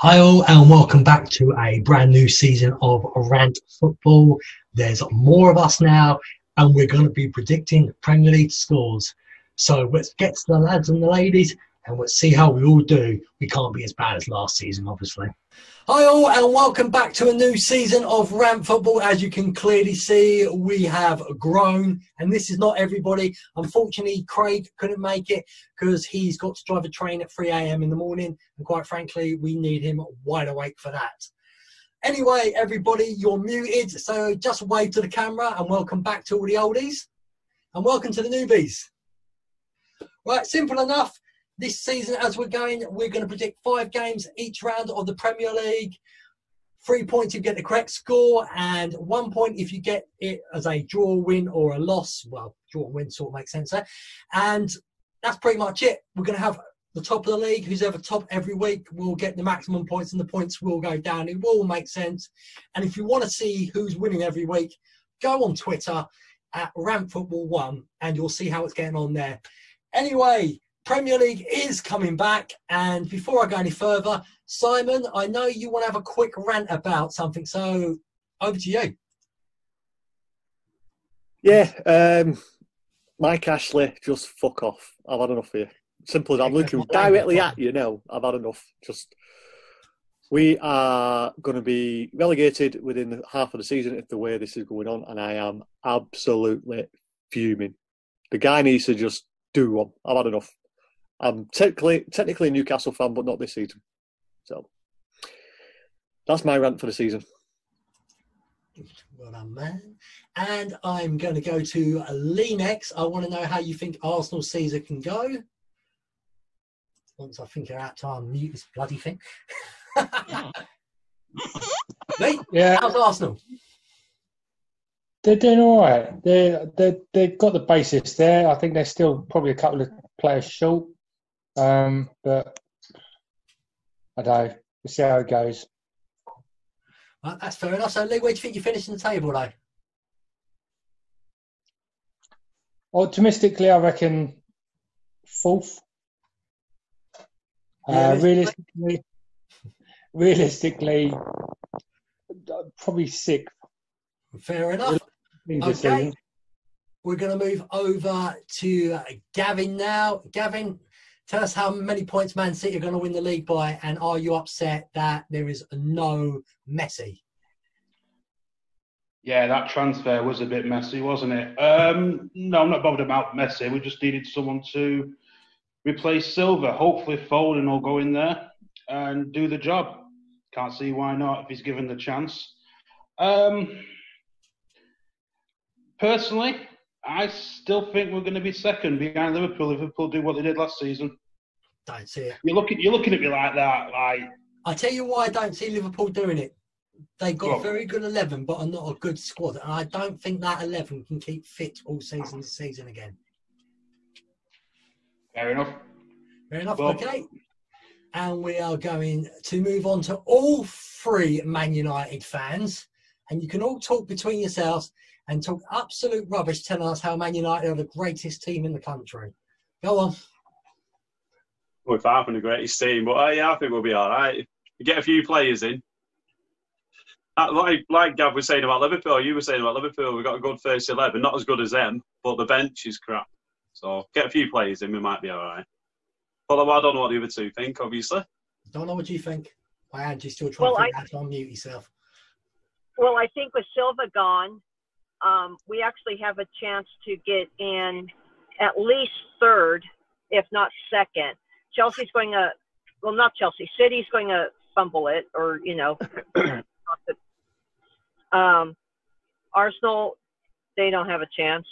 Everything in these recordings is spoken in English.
Hi all and welcome back to a brand new season of Rant Football. There's more of us now and we're going to be predicting Premier League scores. So let's get to the lads and the ladies and let's see how we all do. We can't be as bad as last season, obviously. Hi all and welcome back to a new season of Rant Football. As you can clearly see, we have grown and this is not everybody. Unfortunately, Craig couldn't make it because he's got to drive a train at 3 a.m. in the morning. And quite frankly, we need him wide awake for that. Anyway, everybody, you're muted. So just wave to the camera and welcome back to all the oldies. And welcome to the newbies. Right, simple enough. This season, as we're going to predict 5 games each round of the Premier League. 3 points if you get the correct score, and 1 point if you get it as a draw, win, or a loss. Well, draw and win sort of makes sense there. And that's pretty much it. We're going to have the top of the league. Who's ever top every week will get the maximum points, and the points will go down. It will make sense. And if you want to see who's winning every week, go on Twitter at Rant1, and you'll see how it's getting on there. Anyway, Premier League is coming back, and before I go any further, Simon, I know you want to have a quick rant about something, so over to you. Yeah, Mike Ashley, just fuck off. I've had enough of you. Simple as I'm looking directly at you now. I've had enough. We are going to be relegated within half of the season if the way this is going on, and I am absolutely fuming. The guy needs to just do one. I've had enough. I'm technically a Newcastle fan, but not this season. So that's my rant for the season. Well done, man. And I'm going to go to Lee next. I want to know how you think Arsenal season can go. Once I think you're out to mute this bloody thing. Lee, yeah. How's Arsenal? They're doing all right. They've got the basis there. I think they're still probably a couple of players short. But I don't know. We'll see how it goes. Well, that's fair enough. So, Lee, where do you think you finish in the table, though? Optimistically, I reckon 4th. Realistically, probably 6th. Fair enough. Okay. We're going to move over to Gavin now. Gavin, tell us how many points Man City are going to win the league by, and are you upset that there is no Messi? Yeah, that transfer was a bit messy, wasn't it? No, I'm not bothered about Messi. We just needed someone to replace Silva. Hopefully Foden will go in there and do the job. Can't see why not if he's given the chance. Personally, I still think we're going to be second behind Liverpool. Liverpool do what they did last season. Don't see it. You're looking at me like that. I tell you why I don't see Liverpool doing it. They've got a very good 11, but are not a good squad. And I don't think that 11 can keep fit all season this season again. Fair enough. Fair enough. Well, okay. And we are going to move on to all 3 Man United fans. And you can all talk between yourselves and talk absolute rubbish telling us how Man United are the greatest team in the country. Go on. We're far from the greatest team, but yeah, I think we'll be all right. We get a few players in. Like Gav was saying about Liverpool, you were saying about Liverpool, we've got a good first 11, not as good as them, but the bench is crap. So get a few players in, we might be all right. Although I don't know what the other 2 think, obviously. Don't know what you think. Why aren't you still trying to unmute yourself? Well, I think with Silva gone, we actually have a chance to get in at least 3rd, if not 2nd. Chelsea's going to, well, not Chelsea, City's going to fumble it, or, Arsenal, they don't have a chance.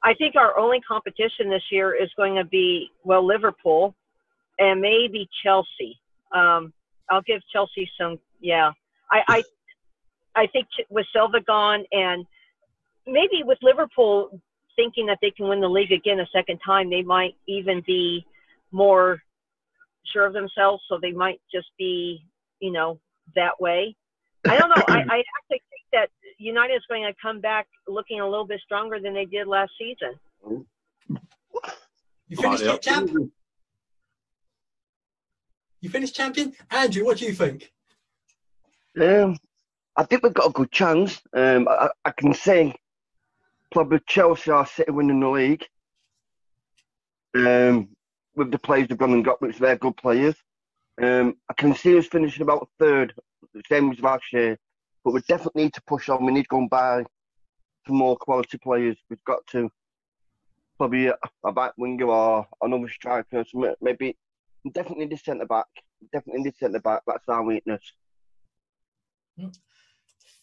I think our only competition this year is going to be, well, Liverpool and maybe Chelsea. I'll give Chelsea some, yeah. I think with Silva gone and maybe with Liverpool thinking that they can win the league again a second time, they might even be more sure of themselves, so they might just be, that way. I don't know. I actually think that United is going to come back looking a little bit stronger than they did last season. You finished it, champ? You finished champion? Andrew, what do you think? I think we've got a good chance. I can say probably Chelsea are City winning the league. With the players they've gone and got, which they're good players. I can see us finishing about third, the same as last year. But we definitely need to push on. We need to go and buy some more quality players. We've got to probably a back winger or another striker. So maybe definitely the centre back. Definitely the centre back. That's our weakness.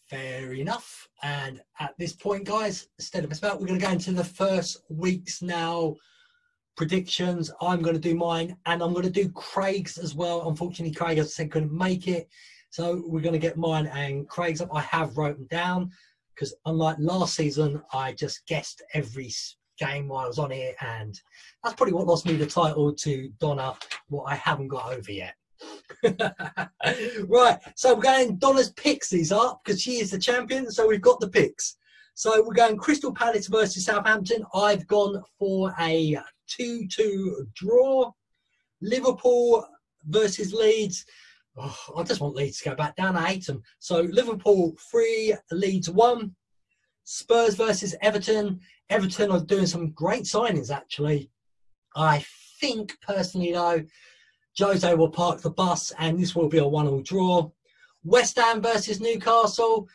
Fair enough. And at this point, guys, instead of we're going to go into the first week's now predictions. I'm going to do mine, and I'm going to do Craig's as well. Unfortunately, Craig, as I said, couldn't make it. So we're going to get mine and Craig's up. I have written down because unlike last season, I just guessed every game while I was on here, and that's probably what lost me the title to Donna, what I haven't got over yet. Right, so we're going Donna's picks these up because she is the champion, so we've got the picks. So we're going Crystal Palace versus Southampton. I've gone for a 2-2 draw. Liverpool versus Leeds. Oh, I just want Leeds to go back down. I hate them. So Liverpool 3, Leeds 1. Spurs versus Everton. Everton are doing some great signings, actually. I think, personally, though, Jose will park the bus and this will be a 1-1 draw. West Ham versus Newcastle.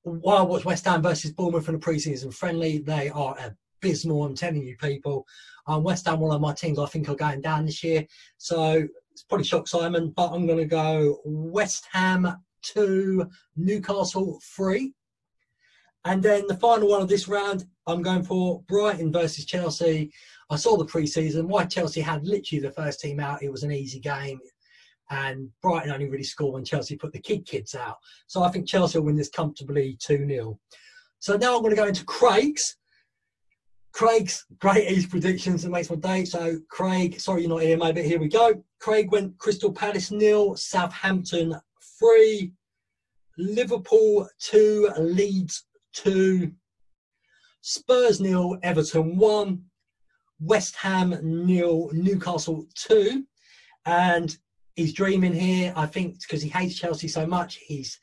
Well, I watched West Ham versus Bournemouth in a pre-season friendly. They are abysmal, I'm telling you, people. West Ham, one of my teams, I think are going down this year. So it's probably shocked Simon, but I'm going to go West Ham 2, Newcastle 3. And then the final one of this round, I'm going for Brighton versus Chelsea. I saw the pre-season. Why Chelsea had literally the first team out. It was an easy game. And Brighton only really scored when Chelsea put the kids out. So I think Chelsea will win this comfortably 2-0. So now I'm going to go into Craig's. Craig's great East predictions. It makes my day. So Craig, sorry you're not here, mate, but here we go. Craig went Crystal Palace 0, Southampton 3, Liverpool 2, Leeds 2, Spurs 0, Everton 1, West Ham 0, Newcastle 2. And he's dreaming here, I think, because he hates Chelsea so much. He's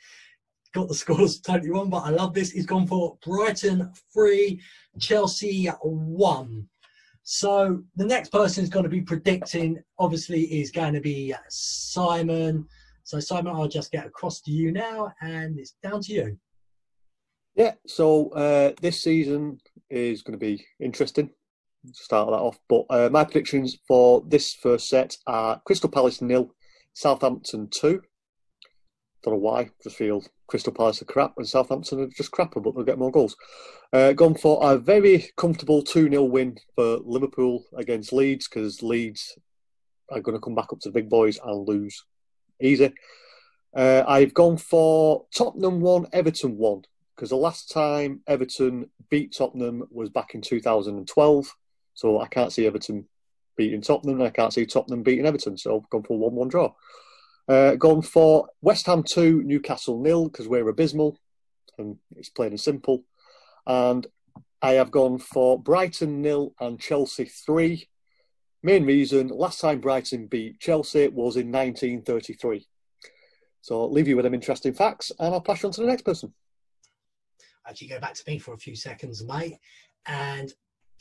got the scores totally wrong, but I love this. He's gone for Brighton 3, Chelsea 1. So the next person who's going to be predicting, obviously, is going to be Simon. So, Simon, I'll just get across to you now, and it's down to you. Yeah, so this season is going to be interesting. Start that off. But my predictions for this first set are Crystal Palace 0, Southampton 2. Don't know why. Just feel Crystal Palace are crap and Southampton are just crapper, but they'll get more goals. Gone for a very comfortable 2-0 win for Liverpool against Leeds because Leeds are going to come back up to the big boys and lose easy. I've gone for Tottenham 1, Everton 1 because the last time Everton beat Tottenham was back in 2012. So I can't see Everton beating Tottenham and I can't see Tottenham beating Everton. So I've gone for 1-1 draw. Gone for West Ham 2, Newcastle 0 because we're abysmal and it's plain and simple. And I have gone for Brighton 0 and Chelsea 3. Main reason, last time Brighton beat Chelsea was in 1933. So I'll leave you with them interesting facts and I'll pass you on to the next person. Actually, go back to me for a few seconds, mate. And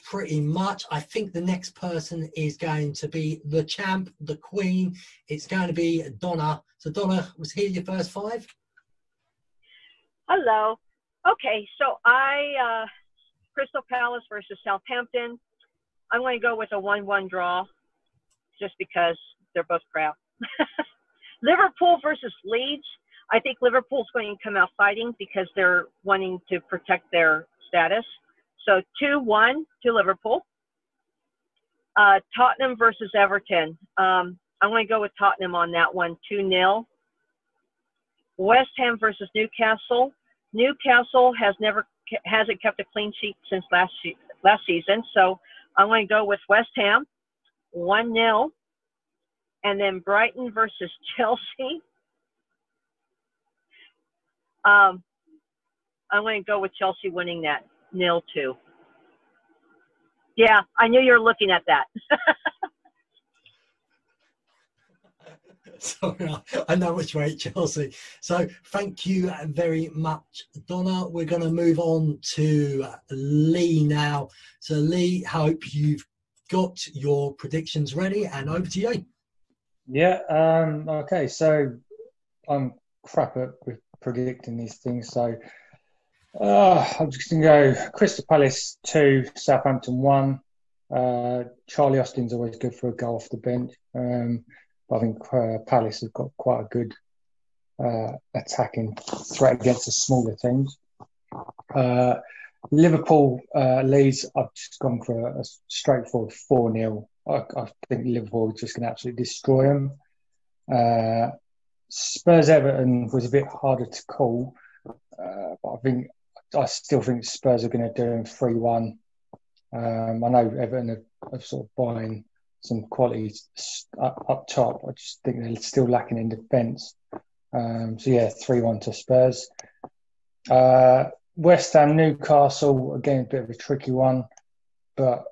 pretty much, I think the next person is going to be the champ, the queen. It's going to be Donna. So, Donna, was here your first 5? Hello. Okay, so Crystal Palace versus Southampton. I'm going to go with a 1-1 draw just because they're both crap. Liverpool versus Leeds. I think Liverpool's going to come out fighting because they're wanting to protect their status. So 2-1 to Liverpool. Tottenham versus Everton. I'm going to go with Tottenham on that one, 2-0. West Ham versus Newcastle. Newcastle hasn't kept a clean sheet since last season, so I'm going to go with West Ham, 1-0. And then Brighton versus Chelsea. I'm going to go with Chelsea winning that 0-2. Yeah, I knew you were looking at that. Sorry, I know which way, Chelsea. So thank you very much, Donna. We're going to move on to Lee now. So Lee, hope you've got your predictions ready, and over to you. Yeah. Okay. So I'm crap at predicting these things. So I'm just going to go Crystal Palace 2, Southampton 1. Charlie Austin's always good for a goal off the bench. But I think Palace have got quite a good attacking threat against the smaller teams. Liverpool Leeds, I've just gone for a straightforward 4-0. I think Liverpool is just going to absolutely destroy them. Spurs Everton was a bit harder to call, but I still think Spurs are going to do them 3-1. I know Everton are sort of buying some quality up top. I just think they're still lacking in defence. 3-1 to Spurs. West Ham Newcastle, again, a bit of a tricky one, but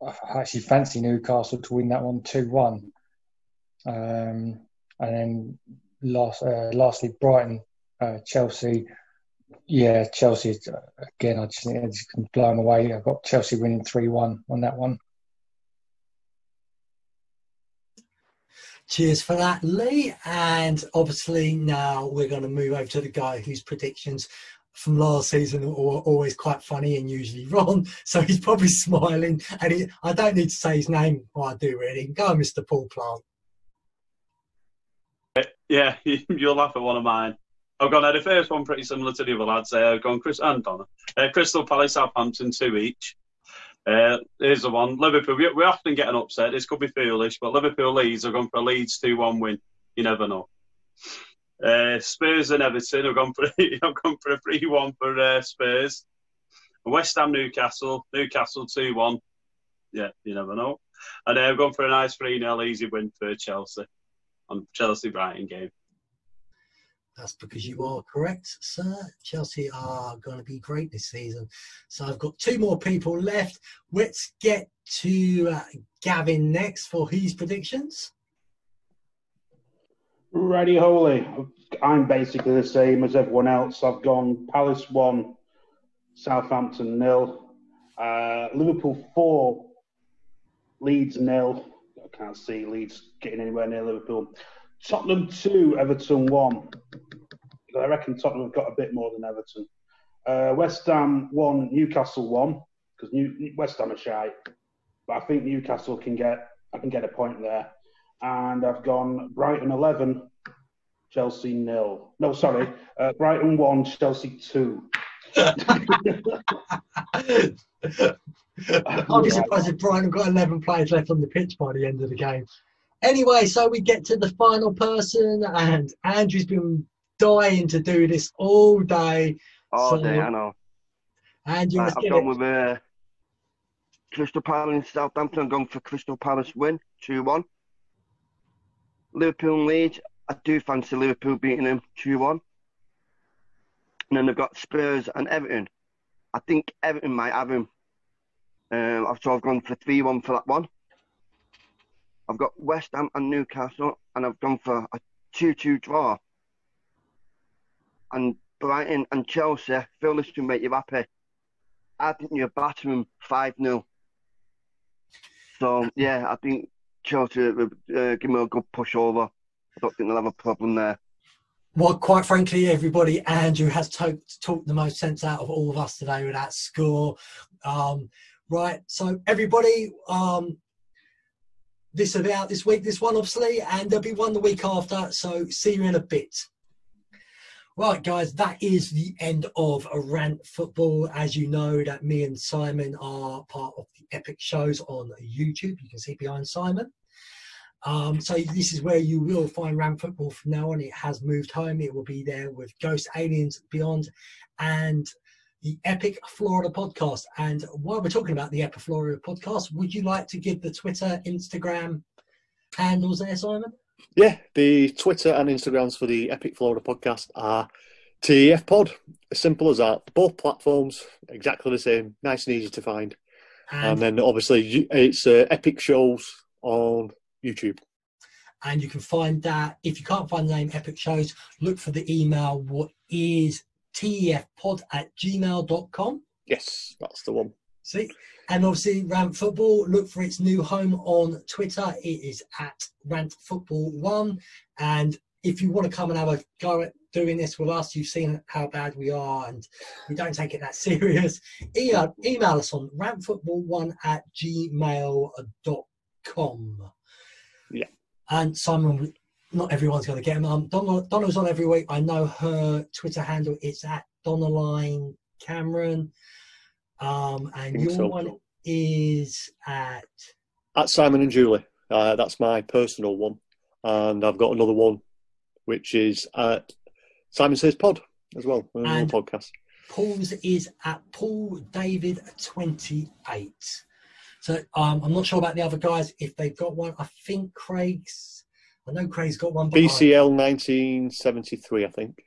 I actually fancy Newcastle to win that one 2-1. And then lastly, Brighton Chelsea. Yeah, Chelsea, again, I just think they're just blown away. I've got Chelsea winning 3-1 on that one. Cheers for that, Lee. And obviously now we're going to move over to the guy whose predictions from last season are always quite funny and usually wrong. So he's probably smiling. And I don't need to say his name. Well, I do really. Go, Mr. Paul Plant. Yeah, you'll laugh at one of mine. I've gone the first one pretty similar to the other lads. I've gone Chris and Donna. Crystal Palace, Southampton, 2 each. Here's the one. Liverpool, we often get an upset. This could be foolish, but Liverpool Leeds, I've gone for a Leeds 2-1 win. You never know. Spurs and Everton, I've gone for a 3-1 for Spurs. West Ham Newcastle 2-1. Yeah, you never know. And I've gone for a nice 3-0 easy win for Chelsea on Chelsea-Brighton game. That's because you are correct, sir. Chelsea are going to be great this season. So I've got 2 more people left. Let's get to Gavin next for his predictions. Righty holy. I'm basically the same as everyone else. I've gone Palace 1, Southampton 0, Liverpool 4, Leeds 0. I can't see Leeds getting anywhere near Liverpool. Tottenham 2, Everton 1. I reckon Tottenham have got a bit more than Everton. West Ham 1, Newcastle 1, because West Ham are shy. But I think Newcastle can get a point there. And I've gone Brighton 11, Chelsea 0. No, sorry. Brighton 1, Chelsea 2. I'll be surprised if Brighton got 11 players left on the pitch by the end of the game. Anyway, so we get to the final person, and Andrew's been dying to do this all day. All day, I know. Andrew, I've gone with Crystal Palace, Southampton. I've gone for Crystal Palace win, 2-1. Liverpool and Leeds, I do fancy Liverpool beating them 2-1. And then they've got Spurs and Everton. I think Everton might have him. So I've gone for 3-1 for that one. I've got West Ham and Newcastle, and I've gone for a 2-2 draw. And Brighton and Chelsea, Phil, this will make you happy. I think you're battering 5-0. So, yeah, I think Chelsea will give me a good push over. I don't think they'll have a problem there. Well, quite frankly, everybody, Andrew has talked the most sense out of all of us today with that score. Right, so everybody, this will be out this week, this one obviously, and there'll be one the week after, so see you in a bit. Right, guys, that is the end of Rant Football. As you know, that me and Simon are part of the Epic shows on YouTube. You can see behind Simon. So this is where you will find Rant Football from now on. It has moved home. It will be there with Ghost Aliens Beyond and the Epic Florida podcast. And while we're talking about the Epic Florida podcast, would you like to give the Twitter, Instagram handles there, Simon? Yeah, the Twitter and Instagrams for the Epic Florida podcast are TEF Pod. As simple as that. Both platforms, exactly the same. Nice and easy to find. And then obviously it's Epic Shows on YouTube. And you can find that. If you can't find the name Epic Shows, look for the email, what is tefpod@gmail.com. Yes, that's the one. See? And obviously, Rant Football, look for its new home on Twitter. It is at RantFootball1. And if you want to come and have a go at doing this with us, you've seen how bad we are and we don't take it that serious. Email us on rantfootball1@gmail.com. Yeah. And Simon, not everyone's going to get them. Donna's on every week. I know her Twitter handle is at Donalane Cameroon. And your one is at Simon and Julie. That's my personal one. And I've got another one, which is at Simon Says Pod as well, another podcast. Paul's is at PaulDavid28. So I'm not sure about the other guys if they've got one. I know Craig's got one. BCL 1973, I think.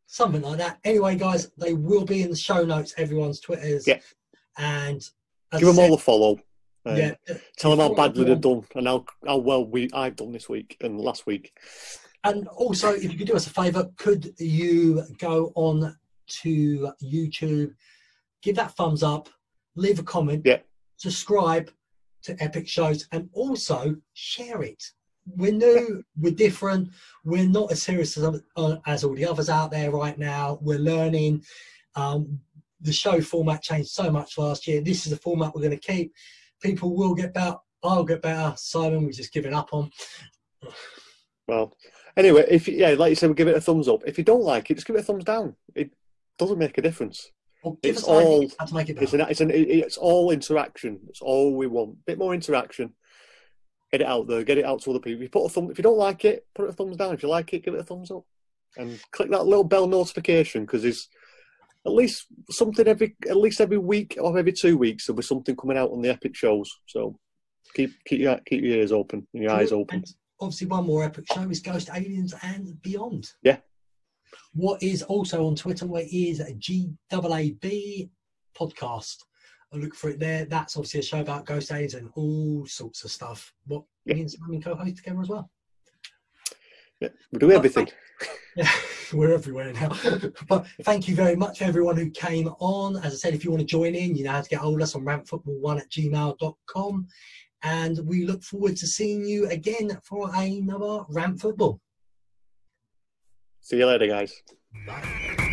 Something like that. Anyway, guys, they will be in the show notes, everyone's Twitters. Yeah. And give them all a follow. Yeah. Tell them how badly they've done and how well I've done this week and last week. And also, if you could do us a favour, could you go on to YouTube, give that thumbs up, leave a comment, subscribe to Epic Shows, and also share it. We're new, we're different, we're not as serious as all the others out there right now. We're learning. The show format changed so much last year. This is the format we're going to keep. People will get better. I'll get better. Simon, we're just giving up on. Well, anyway, like you said, we'll give it a thumbs up. If you don't like it, just give it a thumbs down. It doesn't make a difference. Well, it's all how to make it better. It's all interaction. It's all we want. A bit more interaction. Get it out there. Get it out to other people. If you don't like it, put it a thumbs down. If you like it, give it a thumbs up. And click that little bell notification, because there's at least every week or every 2 weeks there'll be something coming out on the Epic Shows. So keep your ears open and your eyes open. And obviously, one more Epic Show is Ghost, Aliens and Beyond. Yeah. What is also on Twitter, where is GAAB podcast. I look for it there. That's obviously a show about ghost aliens and all sorts of stuff. Me and Simon co-host together as well. Yeah, we do everything. Yeah, we're everywhere now. But thank you very much, everyone who came on. As I said, if you want to join in, you know how to get hold of us on rantfootball1@gmail.com. And we look forward to seeing you again for another Rant Football. See you later, guys. Bye.